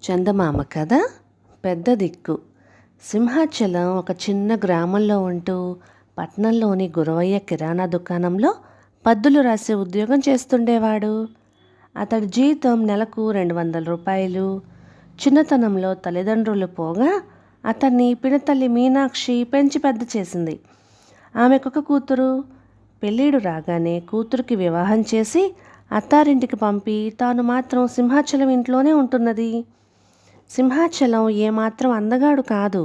చందమామ కథ పెద్ద దిక్కు. సింహాచలం ఒక చిన్న గ్రామంలో ఉంటూ పట్నంలోని గురవయ్య కిరాణా దుకాణంలో పద్దులు రాసే ఉద్యోగం చేస్తుండేవాడు. అతడి జీతం నెలకు 200 రూపాయలు. చిన్నతనంలో తల్లిదండ్రులు పోగా అతన్ని పినతల్లి మీనాక్షి పెంచి పెద్ద చేసింది. ఆమెకొక కూతురు. పెళ్ళిడు రాగానే కూతురికి వివాహం చేసి అత్తారింటికి పంపి తాను మాత్రం సింహాచలం ఇంట్లోనే ఉంటున్నది. సింహాచలం ఏమాత్రం అందగాడు కాదు,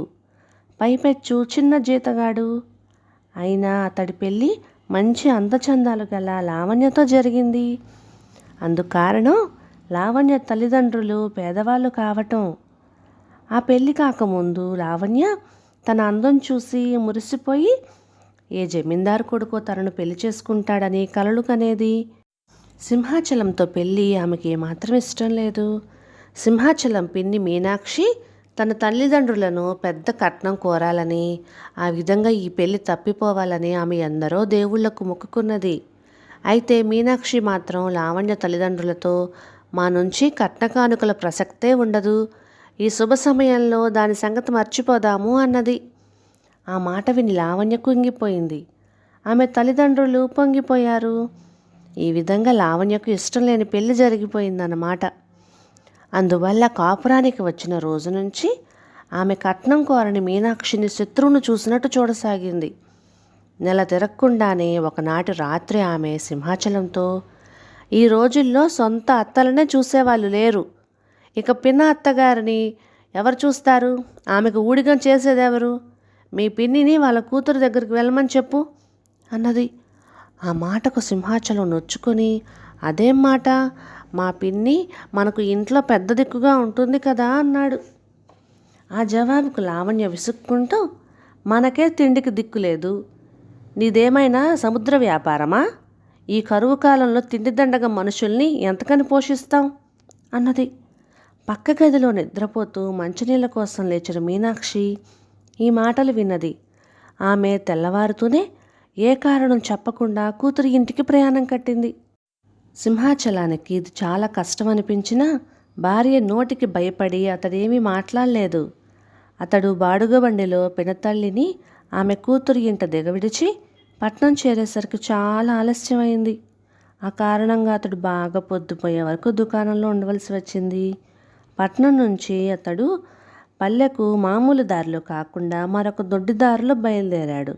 పైపెచ్చు చిన్న జీతగాడు. అయినా అతడి పెళ్ళి మంచి అందచందాలు గల లావణ్యతో జరిగింది. అందుకారణం లావణ్య తల్లిదండ్రులు పేదవాళ్ళు కావటం. ఆ పెళ్ళి కాకముందు లావణ్య తన అందం చూసి మురిసిపోయి ఏ జమీందారు కొడుకో తనను పెళ్లి చేసుకుంటాడని కలలు కనేది. సింహాచలంతో పెళ్ళి ఆమెకి ఏమాత్రం ఇష్టం లేదు. సింహాచలం పిన్ని మీనాక్షి తన తల్లిదండ్రులను పెద్ద కట్నం కోరాలని, ఆ విధంగా ఈ పెళ్లి తప్పిపోవాలని ఆమె ఎందరో దేవుళ్లకు మొక్కుకున్నది. అయితే మీనాక్షి మాత్రం లావణ్య తల్లిదండ్రులతో మా నుంచి కట్న కానుకల ప్రసక్తే ఉండదు, ఈ శుభ సమయంలో దాని సంగతి మర్చిపోదాము అన్నది. ఆ మాట విని లావణ్య కుంగిపోయింది. ఆమె తల్లిదండ్రులు పొంగిపోయారు. ఈ విధంగా లావణ్యకు ఇష్టం లేని పెళ్లి జరిగిపోయిందన్నమాట. అందువల్ల కాపురానికి వచ్చిన రోజు నుంచి ఆమె కట్నం కోరని మీనాక్షిని శత్రువును చూసినట్టు చూడసాగింది. నెల తిరగకుండానే ఒకనాటి రాత్రి ఆమె సింహాచలంతో, ఈ రోజుల్లో సొంత అత్తలనే చూసేవాళ్ళు లేరు, ఇక పిన్న అత్తగారిని ఎవరు చూస్తారు? ఆమెకు ఊడిగం చేసేదెవరు? మీ పిన్నిని వాళ్ళ కూతురు దగ్గరికి వెళ్ళమని చెప్పు అన్నది. ఆ మాటకు సింహాచలం నొచ్చుకొని, అదేం మాట, మా పిన్ని మనకు ఇంట్లో పెద్ద దిక్కుగా ఉంటుంది కదా అన్నాడు. ఆ జవాబుకు లావణ్య విసుక్కుంటూ, మనకే తిండికి దిక్కు లేదు, నీదేమైనా సముద్ర వ్యాపారమా? ఈ కరువు కాలంలో తిండి దండగ మనుషుల్ని ఎంతకని పోషిస్తాం అన్నది. పక్క గదిలో నిద్రపోతూ మంచినీళ్ళ కోసం లేచిన మీనాక్షి ఈ మాటలు విన్నది. ఆమె తెల్లవారుతూనే ఏ కారణం చెప్పకుండా కూతురి ఇంటికి ప్రయాణం కట్టింది. సింహాచలానికి ఇది చాలా కష్టం అనిపించినా భార్య నోటికి భయపడి అతడేమీ మాట్లాడలేదు. అతడు బాడుగ బండిలో పినతల్లిని ఆమె కూతురి ఇంట దిగవిడిచి పట్నం చేరేసరికి చాలా ఆలస్యమైంది. ఆ కారణంగా అతడు బాగా పొద్దుపోయే వరకు దుకాణంలో ఉండవలసి వచ్చింది. పట్నం నుంచి అతడు పల్లెకు మామూలు దారిలో కాకుండా మరొక దొడ్డి దారిలో బయలుదేరాడు,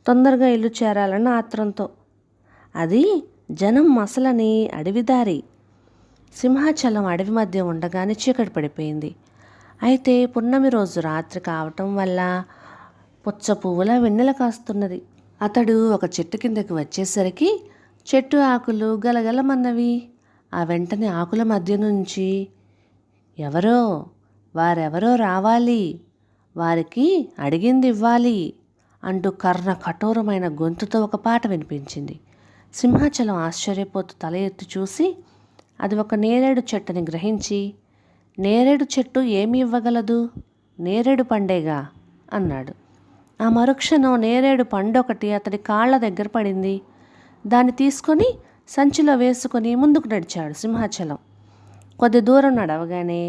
తొందరగా ఇల్లు చేరాలన్న ఆత్రంతో. అది జనం మసలని అడవిదారి. సింహాచలం అడవి మధ్య ఉండగానే చీకటి పడిపోయింది. అయితే పున్నమి రోజు రాత్రి కావటం వల్ల పుచ్చ పువ్వుల వెన్నెల కాస్తున్నది. అతడు ఒక చెట్టు కిందకి వచ్చేసరికి చెట్టు ఆకులు గలగలమన్నవి. ఆ వెంటనే ఆకుల మధ్య నుంచి ఎవరో, వారెవరో రావాలి, వారికి అడిగింది ఇవ్వాలి అంటూ కర్ణ కఠోరమైన గొంతుతో ఒక పాట వినిపించింది. సింహాచలం ఆశ్చర్యపోతూ తల ఎత్తి చూసి అది ఒక నేరేడు చెట్టుని గ్రహించి, నేరేడు చెట్టు ఏమి ఇవ్వగలదు, నేరేడు పండేగా అన్నాడు. ఆ మరుక్షణం నేరేడు పండు ఒకటి అతడి కాళ్ళ దగ్గర పడింది. దాన్ని తీసుకొని సంచిలో వేసుకొని ముందుకు నడిచాడు సింహాచలం. కొద్ది దూరం నడవగానే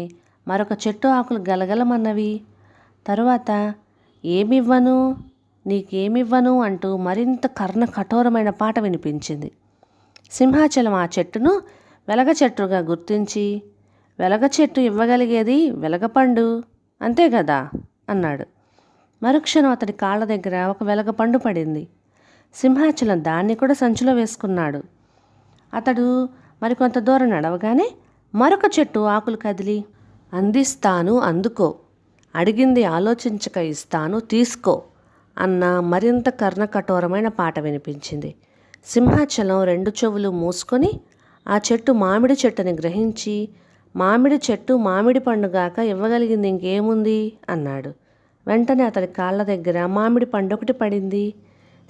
మరొక చెట్టు ఆకులు గలగలమన్నవి. తరువాత ఏమివ్వను, నీకేమివ్వను అంటూ మరింత కర్ణ కఠోరమైన పాట వినిపించింది. సింహాచలం ఆ చెట్టును వెలగ చెట్టుగా గుర్తించి, వెలగ చెట్టు ఇవ్వగలిగేది వెలగపండు అంతే కదా అన్నాడు. మరుక్షణం అతడి కాళ్ళ దగ్గర ఒక వెలగపండు పడింది. సింహాచలం దాన్ని కూడా సంచిలో వేసుకున్నాడు. అతడు మరికొంత దూరం నడవగానే మరొక చెట్టు ఆకులు కదిలి, అందిస్తాను అందుకో, అడిగింది ఆలోచించక ఇస్తాను తీసుకో అన్న మరింత కర్ణకఠోరమైన పాట వినిపించింది. సింహాచలం రెండు చెవులు మూసుకొని ఆ చెట్టు మామిడి చెట్టుని గ్రహించి, మామిడి చెట్టు మామిడి పండుగాక ఇవ్వగలిగింది ఇంకేముంది అన్నాడు. వెంటనే అతడి కాళ్ళ దగ్గర మామిడి పండు ఒకటి పడింది.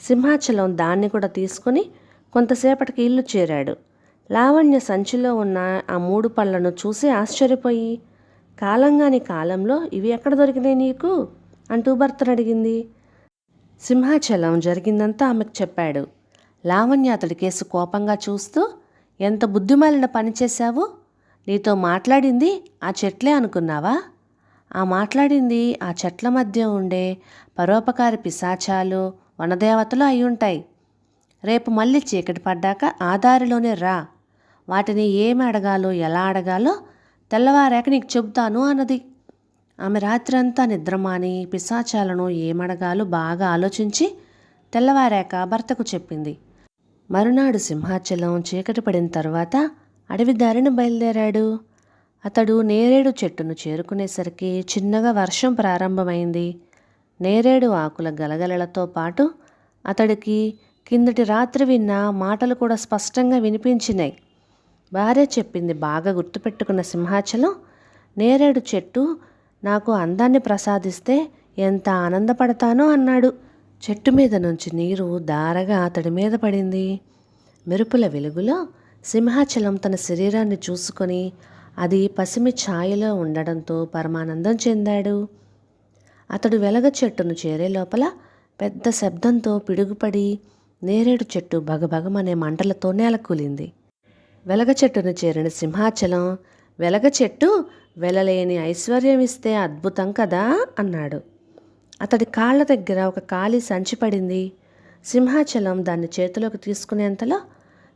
సింహాచలం దాన్ని కూడా తీసుకొని కొంతసేపటికి ఇల్లు చేరాడు. లావణ్య సంచిలో ఉన్న ఆ 3 పళ్ళను చూసి ఆశ్చర్యపోయి, కాలంగాని కాలంలో ఇవి ఎక్కడ దొరికినాయి నీకు అంటూ భర్తను అడిగింది. సింహాచలం జరిగిందంతా ఆమెకు చెప్పాడు. లావణ్య అతడి కేసు కోపంగా చూస్తూ, ఎంత బుద్ధిమాలిన పని చేశావు, నీతో మాట్లాడింది ఆ చెట్లే అనుకున్నావా? ఆ మాట్లాడింది ఆ చెట్ల మధ్య ఉండే పరోపకారి పిశాచాలు, వనదేవతలు అయ్యుంటాయి. రేపు మళ్ళీ చీకటి పడ్డాక ఆ దారిలోనే రా. వాటిని ఏమి అడగాలో ఎలా అడగాలో తెల్లవారాక నీకు చెబుతాను అన్నది. ఆమె రాత్రంతా నిద్రమాని పిశాచాలను ఏమడగాలో బాగా ఆలోచించి తెల్లవారాక భర్తకు చెప్పింది. మరునాడు సింహాచలం చీకటి పడిన తర్వాత అడవి దారిని బయలుదేరాడు. అతడు నేరేడు చెట్టును చేరుకునేసరికి చిన్నగా వర్షం ప్రారంభమైంది. నేరేడు ఆకుల గలగలలతో పాటు అతడికి కిందటి రాత్రి విన్న మాటలు కూడా స్పష్టంగా వినిపించినాయి. భార్య చెప్పింది బాగా గుర్తుపెట్టుకున్న సింహాచలం, నేరేడు చెట్టు నాకు అందాన్ని ప్రసాదిస్తే ఎంత ఆనందపడతానో అన్నాడు. చెట్టు మీద నుంచి నీరు ధారగా అతడి మీద పడింది. మెరుపుల వెలుగులో సింహాచలం తన శరీరాన్ని చూసుకొని అది పసిమి ఛాయలో ఉండడంతో పరమానందం చెందాడు. అతడు వెలగ చెట్టును చేరే లోపల పెద్ద శబ్దంతో పిడుగుపడి నేరేడు చెట్టు భగభగమనే మంటలతో నేలకూలింది. వెలగ చెట్టును చేరిన సింహాచలం, వెలగ చెట్టు వెలలేని ఐశ్వర్యం ఇస్తే అద్భుతం కదా అన్నాడు. అతడి కాళ్ల దగ్గర ఒక ఖాళీ సంచి పడింది. సింహాచలం దాన్ని చేతిలోకి తీసుకునేంతలో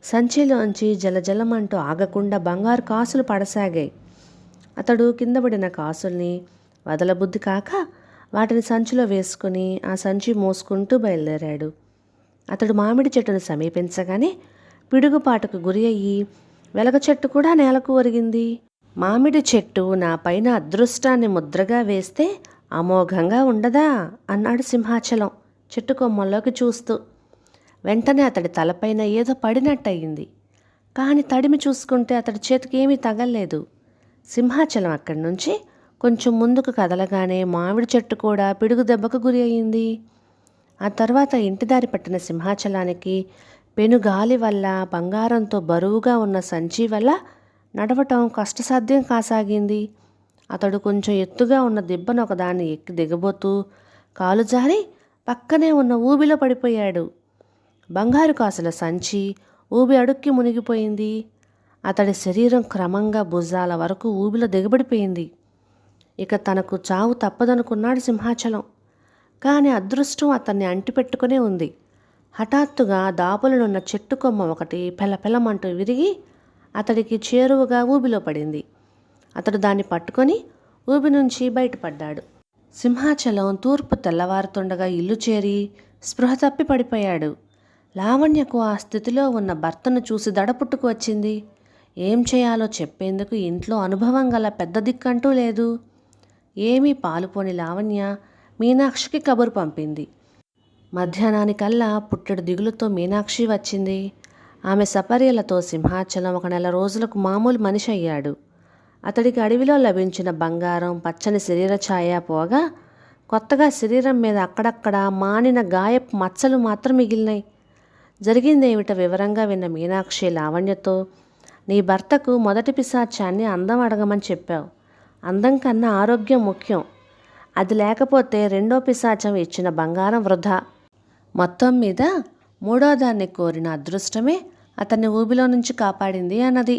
సంచిలోంచి జలజలమంటూ ఆగకుండా బంగారు కాసులు పడసాగాయి. అతడు కిందపడిన కాసుల్ని వదలబుద్ధి కాక వాటిని సంచిలో వేసుకుని ఆ సంచి మోసుకుంటూ బయలుదేరాడు. అతడు మామిడి చెట్టును సమీపించగానే పిడుగుపాటుకు గురి అయ్యి వెలగ చెట్టు కూడా నేలకు ఒరిగింది. మామిడి చెట్టు నా పైన అదృష్టాన్ని ముద్రగా వేస్తే అమోఘంగా ఉండదా అన్నాడు సింహాచలం చెట్టు కొమ్మల్లోకి చూస్తూ. వెంటనే అతడి తలపైన ఏదో పడినట్టయింది. కానీ తడిమి చూసుకుంటే అతడి చేతికి ఏమీ తగల్లేదు. సింహాచలం అక్కడి నుంచి కొంచెం ముందుకు కదలగానే మామిడి చెట్టు కూడా పిడుగు దెబ్బకు గురి అయింది. ఆ తర్వాత ఇంటిదారి పట్టిన సింహాచలానికి పెనుగాలి వల్ల బంగారంతో బరువుగా ఉన్న సంచి వల్ల నడవటం కష్టసాధ్యం కాసాగింది. అతడు కొంచెం ఎత్తుగా ఉన్న దిబ్బను ఒకదాన్ని ఎక్కి దిగబోతూ కాలు జారి పక్కనే ఉన్న ఊబిలో పడిపోయాడు. బంగారు కాసుల సంచి ఊబి అడుక్కి మునిగిపోయింది. అతడి శరీరం క్రమంగా భుజాల వరకు ఊబిలో దిగబడిపోయింది. ఇక తనకు చావు తప్పదనుకున్నాడు సింహాచలం. కానీ అదృష్టం అతన్ని అంటిపెట్టుకునే ఉంది. హఠాత్తుగా దాపులనున్న చెట్టు కొమ్మ ఒకటి పెలపెలమంటూ విరిగి అతడికి చేరువగా ఊబిలో పడింది. అతడు దాన్ని పట్టుకొని ఊబి నుంచి బయటపడ్డాడు. సింహాచలం తూర్పు తెల్లవారుతుండగా ఇల్లు చేరి స్పృహ తప్పి పడిపోయాడు. లావణ్యకు ఆ స్థితిలో ఉన్న భర్తను చూసి దడపుట్టుకు వచ్చింది. ఏం చేయాలో చెప్పేందుకు ఇంట్లో అనుభవం గల పెద్ద దిక్కంటూ లేదు. ఏమీ పాలుపోని లావణ్య మీనాక్షికి కబురు పంపింది. మధ్యాహ్నానికల్లా పుట్టెడు దిగులుతో మీనాక్షి వచ్చింది. ఆమె సపర్యలతో సింహాచలం ఒక నెల రోజులకు మామూలు మనిషి అయ్యాడు. అతడికి అడవిలో లభించిన బంగారం, పచ్చని శరీర ఛాయ పోగా కొత్తగా శరీరం మీద అక్కడక్కడ మానిన గాయపు మచ్చలు మాత్రం మిగిలినాయి. జరిగిందేమిటో వివరంగా విన్న మీనాక్షి లావణ్యతో, నీ భర్తకు మొదటి పిశాచాన్ని అందం అడగమని చెప్పావు. అందం కన్నా ఆరోగ్యం ముఖ్యం. అది లేకపోతే రెండో పిశాచం ఇచ్చిన బంగారం వృధా. మొత్తం మీద మూడో దాన్ని కోరిన అదృష్టమే అతన్ని ఊబిలో నుంచి కాపాడింది అన్నది.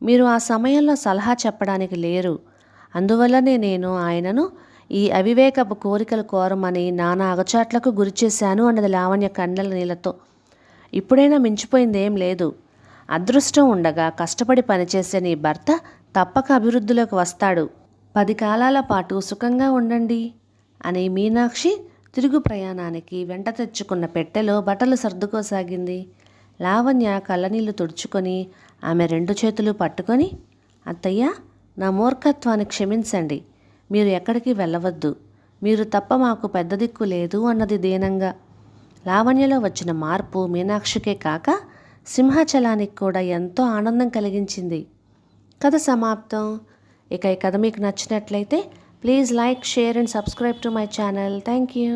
మీరు ఆ సమయంలో సలహా చెప్పడానికి లేరు. అందువల్లనే నేను ఆయనను ఈ అవివేకపు కోరికలు కోరమని నానా అగచాట్లకు గురిచేశాను అన్నది లావణ్య కన్నెల నీళ్లతో. ఇప్పుడైనా మించిపోయిందేం లేదు. అదృష్టం ఉండగా కష్టపడి పనిచేసే నీ భర్త తప్పక అభివృద్ధిలోకి వస్తాడు. 10 కాలాల పాటు సుఖంగా ఉండండి అని మీనాక్షి తిరుగు ప్రయాణానికి వెంట తెచ్చుకున్న పెట్టెలో బట్టలు సర్దుకోసాగింది. లావణ్య కళ్ళనీళ్లు తుడుచుకొని ఆమె 2 చేతులు పట్టుకొని, అత్తయ్య, నా మూర్ఖత్వాన్ని క్షమించండి. మీరు ఎక్కడికి వెళ్ళవద్దు. మీరు తప్ప మాకు పెద్ద దిక్కు లేదు అన్నది దీనంగా. లావణ్యలో వచ్చిన మార్పు మీనాక్షికే కాక సింహాచలానికి కూడా ఎంతో ఆనందం కలిగించింది. కథ సమాప్తం. ఇక ఈ కథ మీకు నచ్చినట్లయితే please like, share and subscribe to my channel. Thank you.